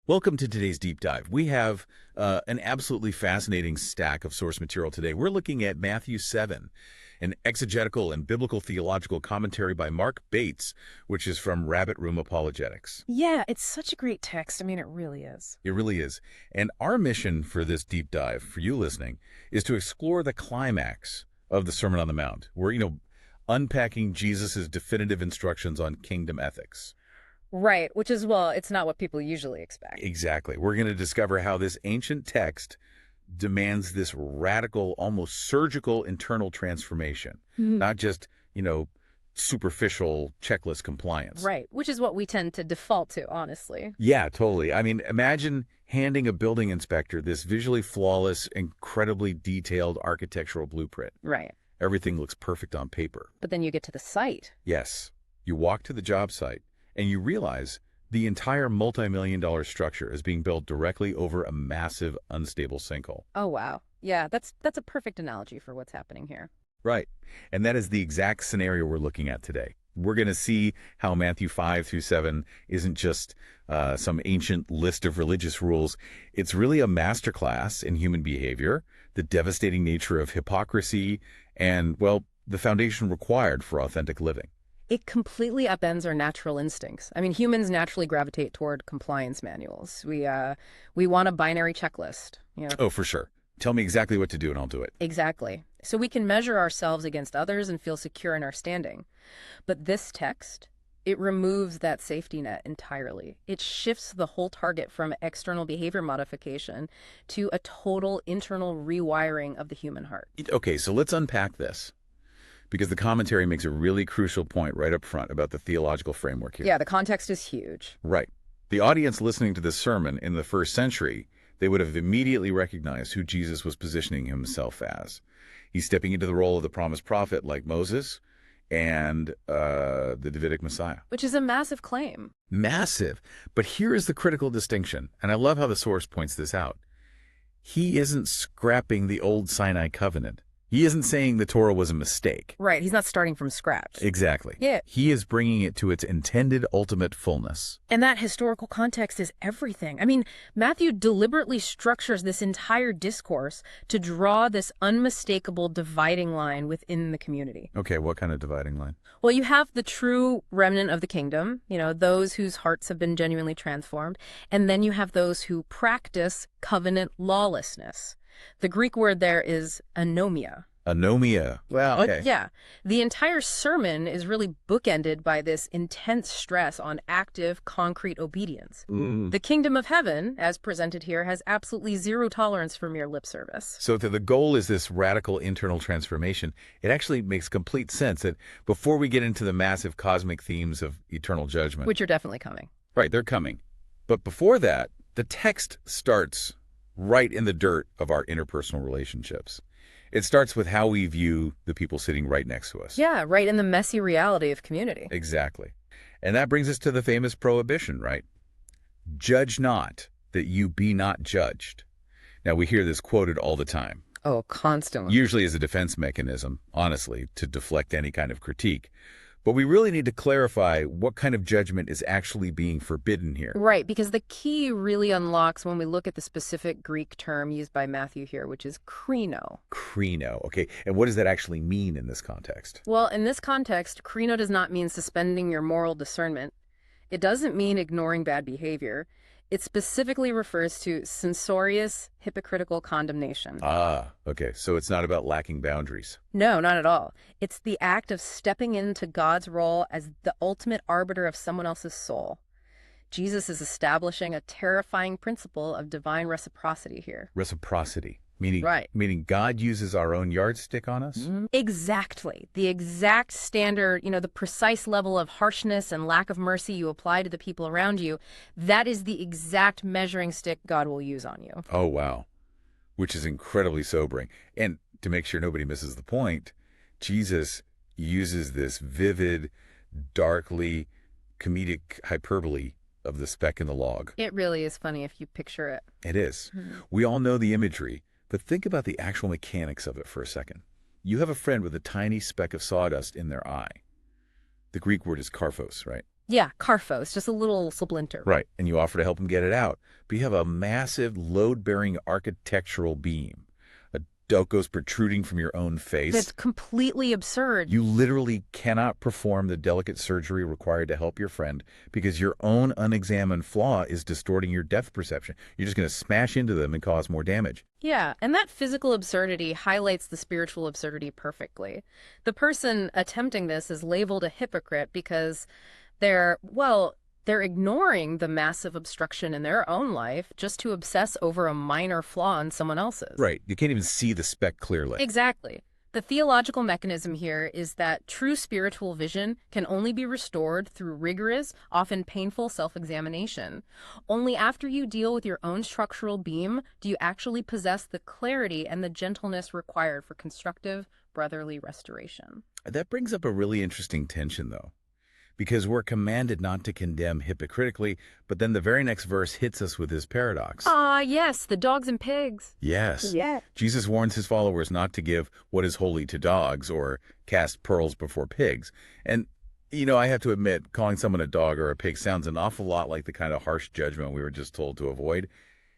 Welcome to today's deep dive. We have an absolutely fascinating stack of source material today. We're looking at Matthew 7, an exegetical and biblical theological commentary by Mark Bates, which is from Rabbit Room Apologetics. Yeah, it's such a great text. I mean, it really is. It really is. And our mission for this deep dive, for you listening, is to explore the climax of the Sermon on the Mount. We're, unpacking Jesus's definitive instructions on kingdom ethics. Right, which is, well, it's not what people usually expect. Exactly. We're going to discover how this ancient text demands this radical, almost surgical internal transformation, not just, superficial checklist compliance. Right, which is what we tend to default to, honestly. Yeah, totally. I mean, imagine handing a building inspector this visually flawless, incredibly detailed architectural blueprint. Right. Everything looks perfect on paper. But then you get to the site. Yes. You walk to the job site, and you realize the entire multi-million-dollar structure is being built directly over a massive, unstable sinkhole. Oh, wow. Yeah, that's a perfect analogy for what's happening here. Right. And that is the exact scenario we're looking at today. We're going to see how Matthew 5 through 7 isn't just some ancient list of religious rules. It's really a masterclass in human behavior, the devastating nature of hypocrisy, and, well, the foundation required for authentic living. It completely upends our natural instincts. I mean, humans naturally gravitate toward compliance manuals. We want a binary checklist. Oh, for sure. Tell me exactly what to do and I'll do it. Exactly. So we can measure ourselves against others and feel secure in our standing. But this text, it removes that safety net entirely. It shifts the whole target from external behavior modification to a total internal rewiring of the human heart. Okay, so let's unpack this, because the commentary makes a really crucial point right up front about the theological framework here. Yeah, the context is huge. Right. The audience listening to this sermon in the first century, they would have immediately recognized who Jesus was positioning himself as. He's stepping into the role of the promised prophet like Moses and the Davidic Messiah. Which is a massive claim. Massive. But here is the critical distinction, and I love how the source points this out. He isn't scrapping the old Sinai covenant. He isn't saying the Torah was a mistake. Right, he's not starting from scratch. Exactly. Yeah. He is bringing it to its intended ultimate fullness. And that historical context is everything. I mean, Matthew deliberately structures this entire discourse to draw this unmistakable dividing line within the community. Okay, what kind of dividing line? Well, you have the true remnant of the kingdom, those whose hearts have been genuinely transformed, and then you have those who practice covenant lawlessness. The Greek word there is anomia. Anomia. Well, okay. Yeah. The entire sermon is really bookended by this intense stress on active, concrete obedience. The kingdom of heaven, as presented here, has absolutely zero tolerance for mere lip service. So if the goal is this radical internal transformation, it actually makes complete sense that before we get into the massive cosmic themes of eternal judgment, which are definitely coming. Right, they're coming. But before that, the text starts right in the dirt of our interpersonal relationships. It starts with how we view the people sitting right next to us. Yeah, right in the messy reality of community. Exactly. And that brings us to the famous prohibition, right? Judge not, that you be not judged. Now, we hear this quoted all the time. Oh, constantly. Usually as a defense mechanism, honestly, to deflect any kind of critique. But we really need to clarify what kind of judgment is actually being forbidden here. Right, because the key really unlocks when we look at the specific Greek term used by Matthew here, which is krino. Krino, okay. And what does that actually mean in this context? Well, in this context, krino does not mean suspending your moral discernment. It doesn't mean ignoring bad behavior. It specifically refers to censorious, hypocritical condemnation. Ah, okay. So it's not about lacking boundaries. No, not at all. It's the act of stepping into God's role as the ultimate arbiter of someone else's soul. Jesus is establishing a terrifying principle of divine reciprocity here. Reciprocity. Meaning, right. Meaning God uses our own yardstick on us? Exactly. The exact standard, the precise level of harshness and lack of mercy you apply to the people around you, that is the exact measuring stick God will use on you. Oh, wow. Which is incredibly sobering. And to make sure nobody misses the point, Jesus uses this vivid, darkly comedic hyperbole of the speck in the log. It really is funny if you picture it. It is. We all know the imagery. But think about the actual mechanics of it for a second. You have a friend with a tiny speck of sawdust in their eye. The Greek word is Karphos, right? Yeah, Karphos, just a little splinter. Right, and you offer to help him get it out. But you have a massive load-bearing architectural beam, a Dokos protruding from your own face. That's completely absurd. You literally cannot perform the delicate surgery required to help your friend because your own unexamined flaw is distorting your depth perception. You're just going to smash into them and cause more damage. Yeah, and that physical absurdity highlights the spiritual absurdity perfectly. The person attempting this is labeled a hypocrite because they're ignoring the massive obstruction in their own life just to obsess over a minor flaw in someone else's. Right. You can't even see the speck clearly. Exactly. The theological mechanism here is that true spiritual vision can only be restored through rigorous, often painful self-examination. Only after you deal with your own structural beam do you actually possess the clarity and the gentleness required for constructive, brotherly restoration. That brings up a really interesting tension, though, because we're commanded not to condemn hypocritically, but then the very next verse hits us with this paradox. Yes, the dogs and pigs. Yes. Yeah. Jesus warns his followers not to give what is holy to dogs or cast pearls before pigs. And, I have to admit, calling someone a dog or a pig sounds an awful lot like the kind of harsh judgment we were just told to avoid.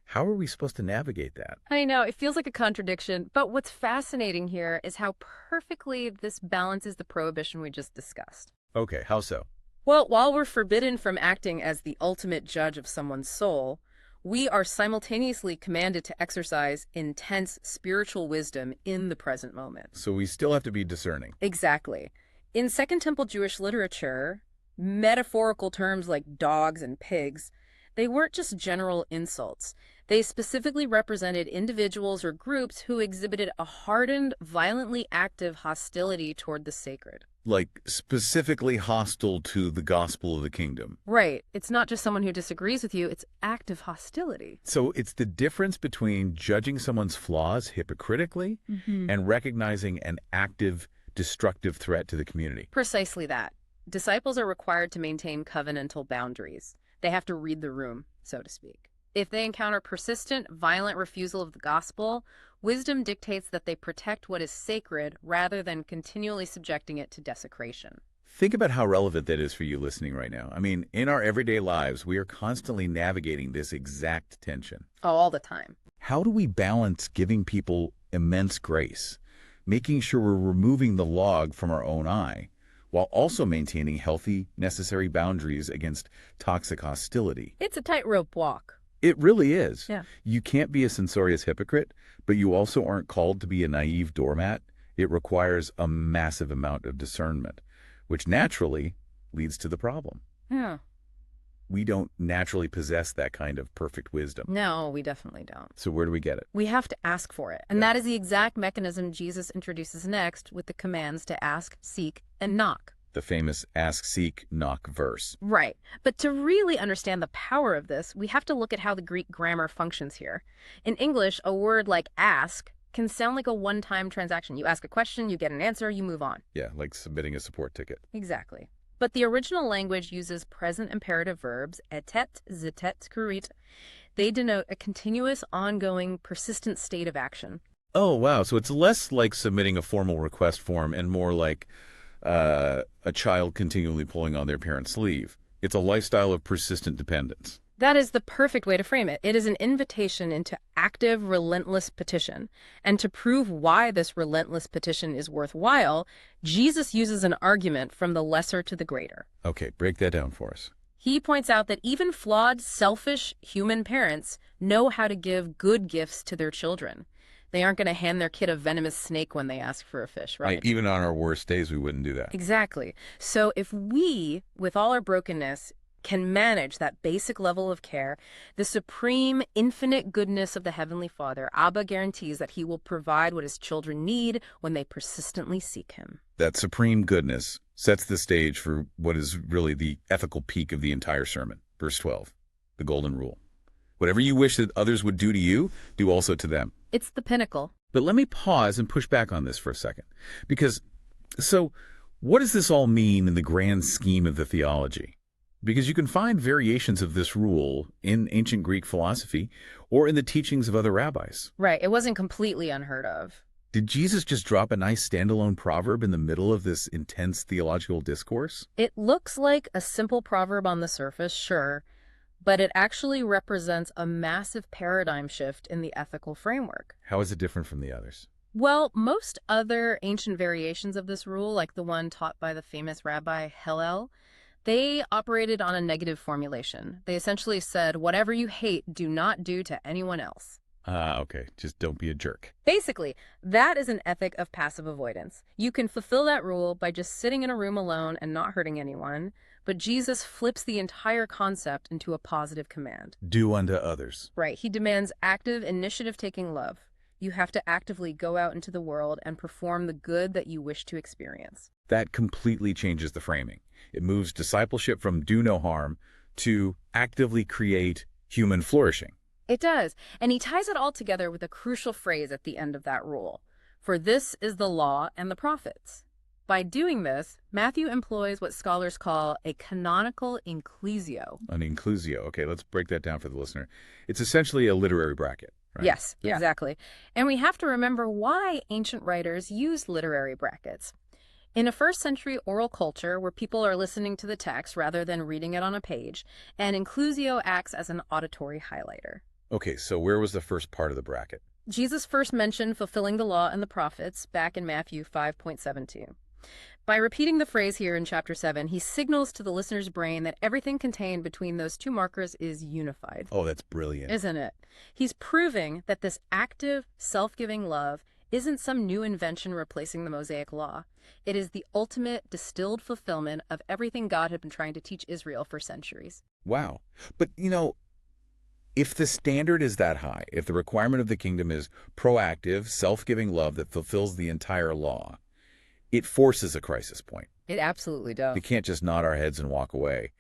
How are we supposed to navigate that? I know, it feels like a contradiction, but what's fascinating here is how perfectly this balances the prohibition we just discussed. Okay, how so? Well, while we're forbidden from acting as the ultimate judge of someone's soul, we are simultaneously commanded to exercise intense spiritual wisdom in the present moment. So we still have to be discerning. Exactly. In Second Temple Jewish literature, metaphorical terms like dogs and pigs, they weren't just general insults. They specifically represented individuals or groups who exhibited a hardened, violently active hostility toward the sacred. Like specifically hostile to the gospel of the kingdom. Right. It's not just someone who disagrees with you, it's active hostility. So it's the difference between judging someone's flaws hypocritically and recognizing an active, destructive threat to the community. Precisely that. Disciples are required to maintain covenantal boundaries. They have to read the room, so to speak. If they encounter persistent, violent refusal of the gospel, wisdom dictates that they protect what is sacred rather than continually subjecting it to desecration. Think about how relevant that is for you listening right now. I mean, in our everyday lives, we are constantly navigating this exact tension. Oh, all the time. How do we balance giving people immense grace, making sure we're removing the log from our own eye, while also maintaining healthy, necessary boundaries against toxic hostility? It's a tightrope walk. It really is. Yeah. You can't be a censorious hypocrite, but you also aren't called to be a naive doormat. It requires a massive amount of discernment, which naturally leads to the problem. Yeah. We don't naturally possess that kind of perfect wisdom. No, we definitely don't. So where do we get it? We have to ask for it. And that is the exact mechanism Jesus introduces next with the commands to ask, seek, and knock. The famous ask, seek, knock verse. Right. But to really understand the power of this, we have to look at how the Greek grammar functions here. In English, a word like ask can sound like a one-time transaction. You ask a question, you get an answer, you move on. Yeah, like submitting a support ticket. Exactly. But the original language uses present imperative verbs, etet, zetet, kurit. They denote a continuous, ongoing, persistent state of action. Oh, wow. So it's less like submitting a formal request form and more like a child continually pulling on their parent's sleeve. It's a lifestyle of persistent dependence. That is the perfect way to frame it. It is an invitation into active, relentless petition. And to prove why this relentless petition is worthwhile, Jesus uses an argument from the lesser to the greater. Okay, break that down for us. He points out that even flawed, selfish human parents know how to give good gifts to their children. They aren't going to hand their kid a venomous snake when they ask for a fish, right? Even on our worst days, we wouldn't do that. Exactly. So if we, with all our brokenness, can manage that basic level of care, the supreme, infinite goodness of the Heavenly Father, Abba guarantees that he will provide what his children need when they persistently seek him. That supreme goodness sets the stage for what is really the ethical peak of the entire sermon. Verse 12, the golden rule. Whatever you wish that others would do to you, do also to them. It's the pinnacle. But let me pause and push back on this for a second. So what does this all mean in the grand scheme of the theology? Because you can find variations of this rule in ancient Greek philosophy or in the teachings of other rabbis. Right. It wasn't completely unheard of. Did Jesus just drop a nice standalone proverb in the middle of this intense theological discourse? It looks like a simple proverb on the surface, sure, but it actually represents a massive paradigm shift in the ethical framework. How is it different from the others? Well, most other ancient variations of this rule, like the one taught by the famous Rabbi Hillel, they operated on a negative formulation. They essentially said, whatever you hate, do not do to anyone else. Okay. Just don't be a jerk. Basically, that is an ethic of passive avoidance. You can fulfill that rule by just sitting in a room alone and not hurting anyone, but Jesus flips the entire concept into a positive command. Do unto others. Right. He demands active, initiative-taking love. You have to actively go out into the world and perform the good that you wish to experience. That completely changes the framing. It moves discipleship from do no harm to actively create human flourishing. It does, and he ties it all together with a crucial phrase at the end of that rule. For this is the law and the prophets. By doing this, Matthew employs what scholars call a canonical inclusio. An inclusio. Okay, let's break that down for the listener. It's essentially a literary bracket, right? Yes, exactly. And we have to remember why ancient writers used literary brackets. In a first-century oral culture where people are listening to the text rather than reading it on a page, an inclusio acts as an auditory highlighter. Okay, so where was the first part of the bracket? Jesus first mentioned fulfilling the law and the prophets back in Matthew 5.72. By repeating the phrase here in chapter 7, he signals to the listener's brain that everything contained between those two markers is unified. Oh, that's brilliant. Isn't it? He's proving that this active, self-giving love isn't some new invention replacing the Mosaic law. It is the ultimate distilled fulfillment of everything God had been trying to teach Israel for centuries. Wow. But, if the standard is that high, if the requirement of the kingdom is proactive, self-giving love that fulfills the entire law, it forces a crisis point. It absolutely does. We can't just nod our heads and walk away.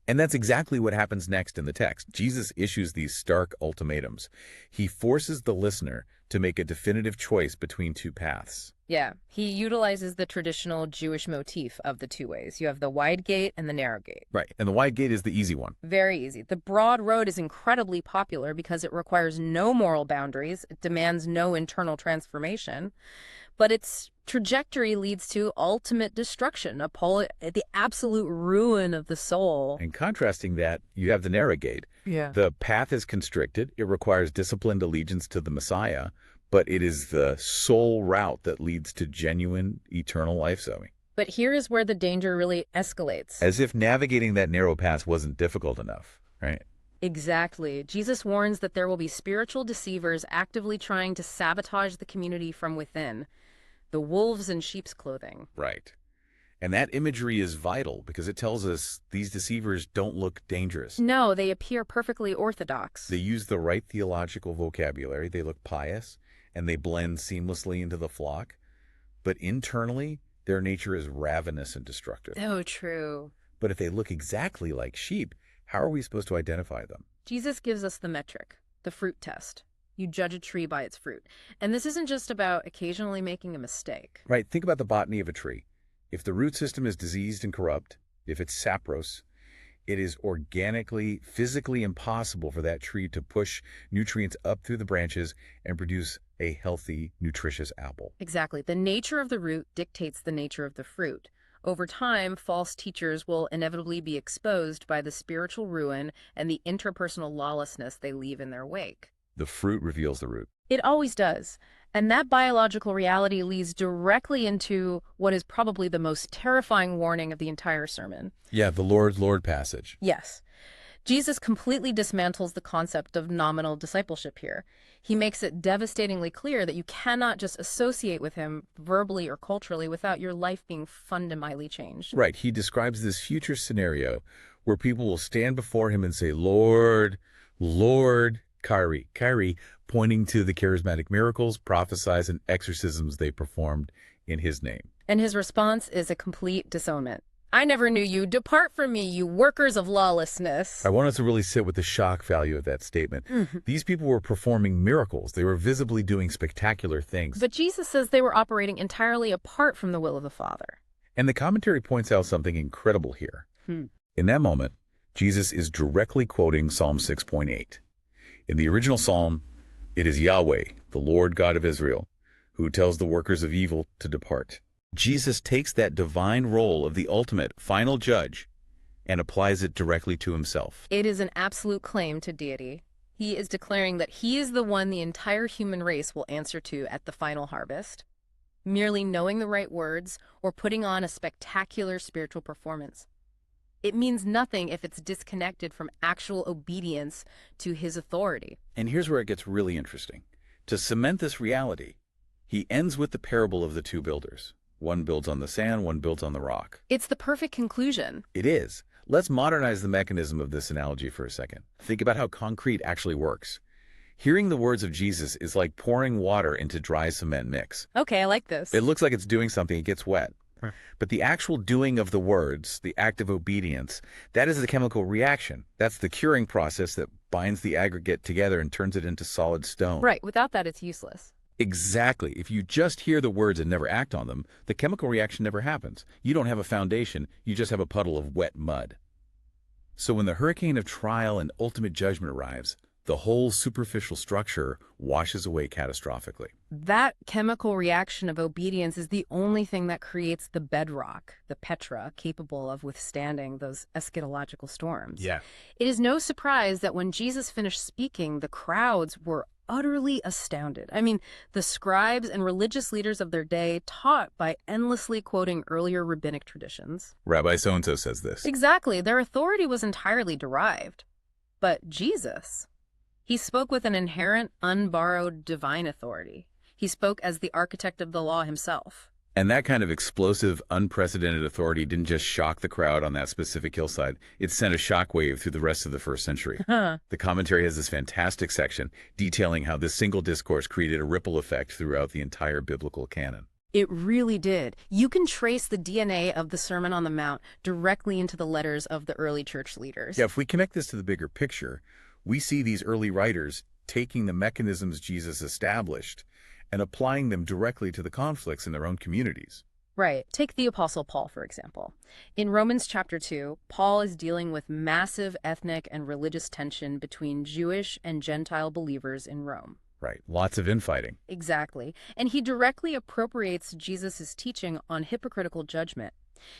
And that's exactly what happens next in the text. Jesus issues these stark ultimatums. He forces the listener to make a definitive choice between two paths. Yeah, he utilizes the traditional Jewish motif of the two ways. You have the wide gate and the narrow gate. Right, and the wide gate is the easy one. Very easy. The broad road is incredibly popular because it requires no moral boundaries, it demands no internal transformation, but its trajectory leads to ultimate destruction, the absolute ruin of the soul. And contrasting that, you have the narrow gate. Yeah. The path is constricted. It requires disciplined allegiance to the Messiah, but it is the sole route that leads to genuine eternal life, Zoe. But here is where the danger really escalates. As if navigating that narrow path wasn't difficult enough, right? Exactly. Jesus warns that there will be spiritual deceivers actively trying to sabotage the community from within. The wolves in sheep's clothing. Right. And that imagery is vital because it tells us these deceivers don't look dangerous. No, they appear perfectly orthodox. They use the right theological vocabulary. They look pious, and they blend seamlessly into the flock. But internally, their nature is ravenous and destructive. Oh, true. But if they look exactly like sheep, how are we supposed to identify them? Jesus gives us the metric, the fruit test. You judge a tree by its fruit. And this isn't just about occasionally making a mistake. Right. Think about the botany of a tree. If the root system is diseased and corrupt, if it's sapros, it is organically, physically impossible for that tree to push nutrients up through the branches and produce a healthy, nutritious apple. Exactly. The nature of the root dictates the nature of the fruit. Over time, false teachers will inevitably be exposed by the spiritual ruin and the interpersonal lawlessness they leave in their wake. The fruit reveals the root. It always does. And that biological reality leads directly into what is probably the most terrifying warning of the entire sermon. Yeah, the Lord passage. Yes. Jesus completely dismantles the concept of nominal discipleship here. He makes it devastatingly clear that you cannot just associate with him verbally or culturally without your life being fundamentally changed. Right. He describes this future scenario where people will stand before him and say, Lord, Kyrie, Kyrie, pointing to the charismatic miracles, prophesies, and exorcisms they performed in his name. And his response is a complete disownment. I never knew you. Depart from me, you workers of lawlessness. I want us to really sit with the shock value of that statement. These people were performing miracles. They were visibly doing spectacular things. But Jesus says they were operating entirely apart from the will of the Father. And the commentary points out something incredible here. In that moment, Jesus is directly quoting Psalm 6.8. In the original psalm, it is Yahweh, the Lord God of Israel, who tells the workers of evil to depart. Jesus takes that divine role of the ultimate, final judge and applies it directly to himself. It is an absolute claim to deity. He is declaring that he is the one the entire human race will answer to at the final harvest. Merely knowing the right words or putting on a spectacular spiritual performance. It means nothing if it's disconnected from actual obedience to his authority. And here's where it gets really interesting. To cement this reality, he ends with the parable of the two builders. One builds on the sand, one builds on the rock. It's the perfect conclusion. It is. Let's modernize the mechanism of this analogy for a second. Think about how concrete actually works. Hearing the words of Jesus is like pouring water into dry cement mix. Okay, I like this. It looks like it's doing something, it gets wet. But the actual doing of the words, the act of obedience, that is the chemical reaction. That's the curing process that binds the aggregate together and turns it into solid stone. Right, without that it's useless. Exactly. If you just hear the words and never act on them, the chemical reaction never happens. You don't have a foundation, you just have a puddle of wet mud. So when the hurricane of trial and ultimate judgment arrives, the whole superficial structure washes away catastrophically. That chemical reaction of obedience is the only thing that creates the bedrock, the Petra, capable of withstanding those eschatological storms. Yeah. It is no surprise that when Jesus finished speaking, the crowds were utterly astounded. I mean, the scribes and religious leaders of their day taught by endlessly quoting earlier rabbinic traditions. Rabbi so-and-so says this. Exactly. Their authority was entirely derived. But Jesus, he spoke with an inherent, unborrowed divine authority. He spoke as the architect of the law himself. And that kind of explosive, unprecedented authority didn't just shock the crowd on that specific hillside. It sent a shockwave through the rest of the first century. The commentary has this fantastic section detailing how this single discourse created a ripple effect throughout the entire biblical canon. It really did. You can trace the DNA of the Sermon on the Mount directly into the letters of the early church leaders. Yeah, if we connect this to the bigger picture, we see these early writers taking the mechanisms Jesus established and applying them directly to the conflicts in their own communities. Right. Take the Apostle Paul, for example. In Romans chapter 2, Paul is dealing with massive ethnic and religious tension between Jewish and Gentile believers in Rome. Right. Lots of infighting. Exactly. And he directly appropriates Jesus' teaching on hypocritical judgment.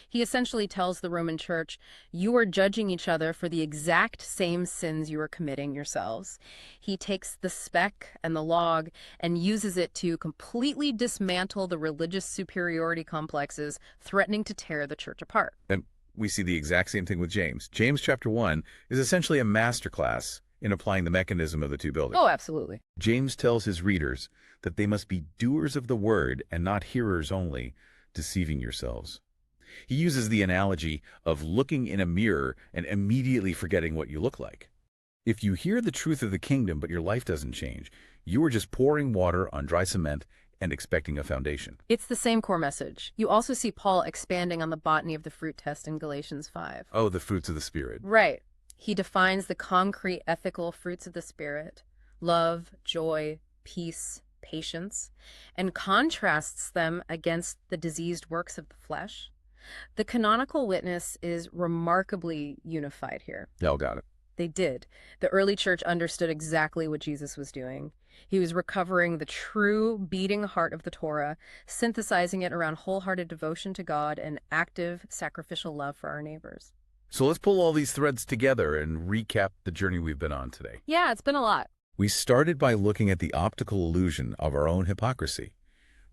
He essentially tells the Roman church, you are judging each other for the exact same sins you are committing yourselves. He takes the speck and the log and uses it to completely dismantle the religious superiority complexes threatening to tear the church apart. And we see the exact same thing with James. James chapter 1 is essentially a masterclass in applying the mechanism of the two builders. Oh, absolutely. James tells his readers that they must be doers of the word and not hearers only, deceiving yourselves. He uses the analogy of looking in a mirror and immediately forgetting what you look like. If you hear the truth of the kingdom but your life doesn't change, you are just pouring water on dry cement and expecting a foundation. It's the same core message. You also see Paul expanding on the botany of the fruit test in Galatians 5. Oh, the fruits of the Spirit. Right. He defines the concrete ethical fruits of the Spirit, love, joy, peace, patience, and contrasts them against the diseased works of the flesh. The canonical witness is remarkably unified here. Y'all got it. They did. The early church understood exactly what Jesus was doing. He was recovering the true beating heart of the Torah, synthesizing it around wholehearted devotion to God and active sacrificial love for our neighbors. So let's pull all these threads together and recap the journey we've been on today. Yeah, it's been a lot. We started by looking at the optical illusion of our own hypocrisy,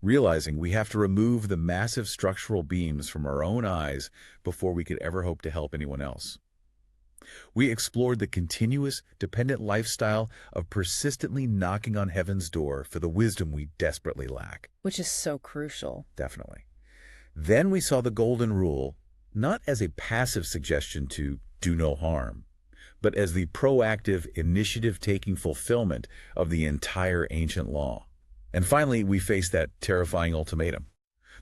realizing we have to remove the massive structural beams from our own eyes before we could ever hope to help anyone else. We explored the continuous, dependent lifestyle of persistently knocking on heaven's door for the wisdom we desperately lack. Which is so crucial. Definitely. Then we saw the golden rule, not as a passive suggestion to do no harm, but as the proactive, initiative-taking fulfillment of the entire ancient law. And finally, we faced that terrifying ultimatum,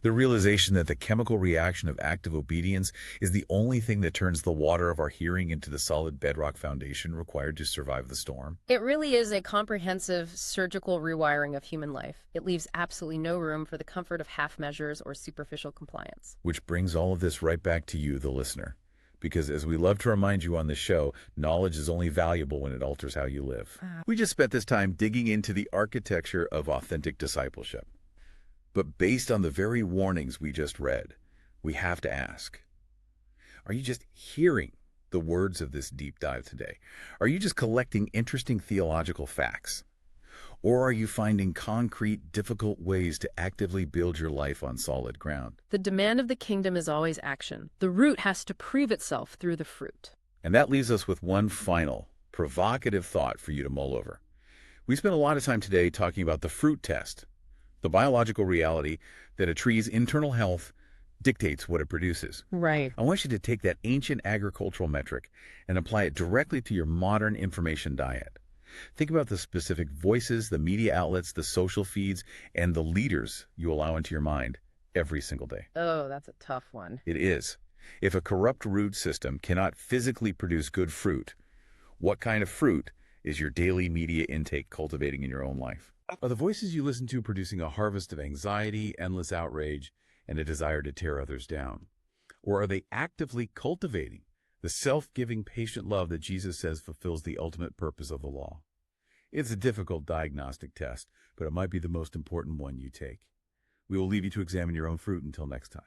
the realization that the chemical reaction of active obedience is the only thing that turns the water of our hearing into the solid bedrock foundation required to survive the storm. It really is a comprehensive surgical rewiring of human life. It leaves absolutely no room for the comfort of half measures or superficial compliance. Which brings all of this right back to you, the listener. Because as we love to remind you on this show, knowledge is only valuable when it alters how you live. We just spent this time digging into the architecture of authentic discipleship. But based on the very warnings we just read, we have to ask, are you just hearing the words of this deep dive today? Are you just collecting interesting theological facts? Or are you finding concrete, difficult ways to actively build your life on solid ground? The demand of the kingdom is always action. The root has to prove itself through the fruit. And that leaves us with one final, provocative thought for you to mull over. We spent a lot of time today talking about the fruit test, the biological reality that a tree's internal health dictates what it produces. Right. I want you to take that ancient agricultural metric and apply it directly to your modern information diet. Think about the specific voices, the media outlets, the social feeds, and the leaders you allow into your mind every single day. Oh, that's a tough one. It is. If a corrupt root system cannot physically produce good fruit, what kind of fruit is your daily media intake cultivating in your own life? Are the voices you listen to producing a harvest of anxiety, endless outrage, and a desire to tear others down? Or are they actively cultivating the self-giving, patient love that Jesus says fulfills the ultimate purpose of the law? It's a difficult diagnostic test, but it might be the most important one you take. We will leave you to examine your own fruit until next time.